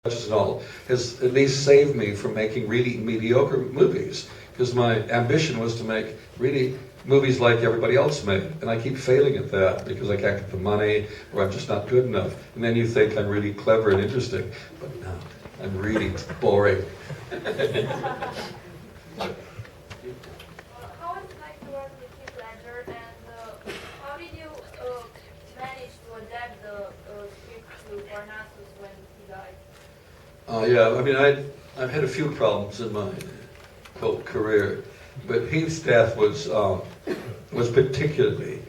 and all, has at least saved me from making really mediocre movies, because my ambition was to make really movies like everybody else made, and I keep failing at that because I can't get the money, or I'm just not good enough. And then you think I'm really clever and interesting, but no, I'm really boring. How was it like to work with Heath Ledger, and how did you manage to adapt the script to Parnassus when he died? Yeah, I mean, I've had a few problems in my career, but Heath's death was particularly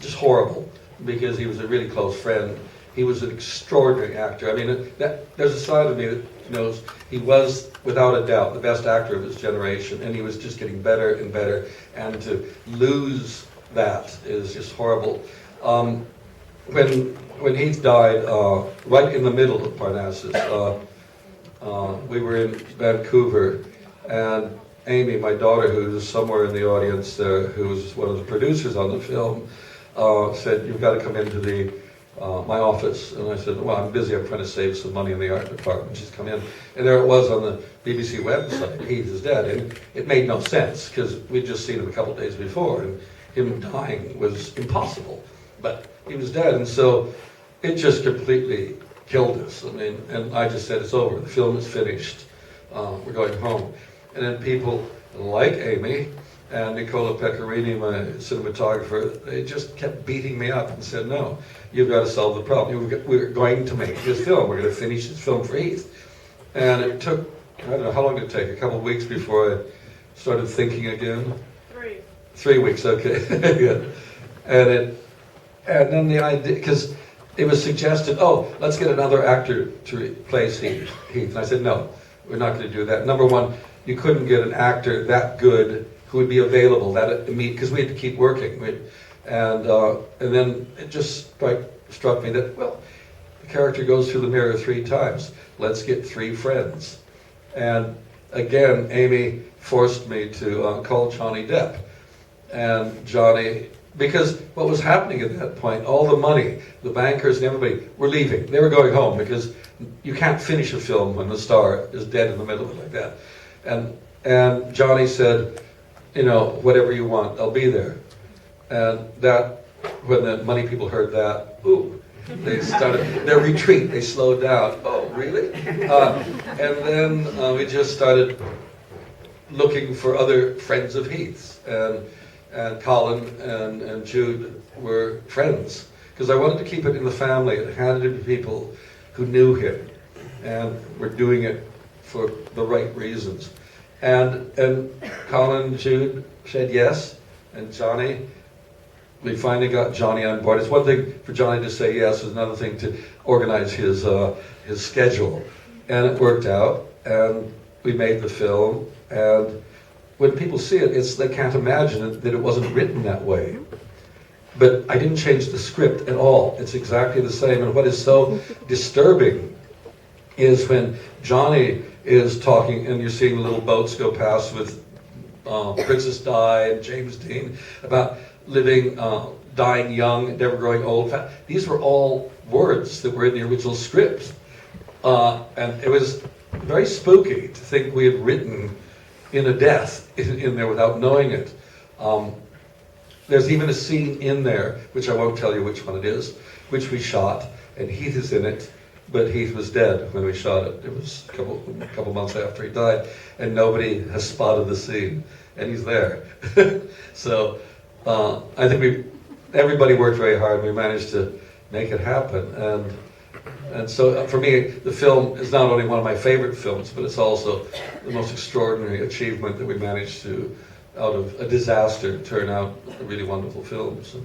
just horrible, because he was a really close friend. He was an extraordinary actor. I mean, there's a side of me that knows he was, without a doubt, the best actor of his generation, and he was just getting better and better, and to lose that is just horrible. When Heath died, right in the middle of Parnassus, we were in Vancouver, and Amy, my daughter, who's somewhere in the audience there, who was one of the producers on the film, said, "You've got to come into my office." And I said, "Well, I'm busy. I'm trying to save some money in the art department." She's come in, and there it was on the BBC website, "Heath is dead." And it made no sense, because we'd just seen him a couple of days before, and him dying was impossible. But he was dead, and so it just completely killed us. I mean, and I just said, "It's over. The film is finished. We're going home." And then people like Amy and Nicola Pecorini, my cinematographer, they just kept beating me up and said, "No, you've got to solve the problem. We're going to make this film. We're going to finish this film for Heath." And it took, I don't know, how long did it take? A couple of weeks before I started thinking again? 3 weeks, okay. Good. And then the idea, because it was suggested, "Oh, let's get another actor to replace Heath." And I said, "No, we're not going to do that. Number one, you couldn't get an actor that good who would be available because we had to keep working." And then it just struck me that, well, the character goes through the mirror 3 times. Let's get 3 friends. And again, Amy forced me to call Johnny Depp. And Johnny, because what was happening at that point, all the money, the bankers and everybody were leaving. They were going home, because you can't finish a film when the star is dead in the middle of it like that. And Johnny said, "Whatever you want, I'll be there." And that, when the money people heard that, ooh, they started their retreat. They slowed down. "Oh, really?" And then we just started looking for other friends of Heath's. And Colin and Jude were friends, because I wanted to keep it in the family. It had to be people who knew him and were doing it for the right reasons. And Colin and Jude said yes, and Johnny, we finally got Johnny on board. It's one thing for Johnny to say yes, it's another thing to organize his schedule. And it worked out, and we made the film, and when people see it, they can't imagine that it wasn't written that way. But I didn't change the script at all. It's exactly the same. And what is so disturbing is when Johnny is talking, and you're seeing the little boats go past with Princess Di and James Dean, about living, dying young, never growing old. These were all words that were in the original script. And it was very spooky to think we had written in a death in there without knowing it. There's even a scene in there, which I won't tell you which one it is, which we shot, and Heath is in it, but Heath was dead when we shot it. It was a couple months after he died, and nobody has spotted the scene, and he's there. So I think everybody worked very hard. We managed to make it happen, and so for me, the film is not only one of my favorite films, but it's also the most extraordinary achievement that we managed to, out of a disaster, turn out a really wonderful film. So.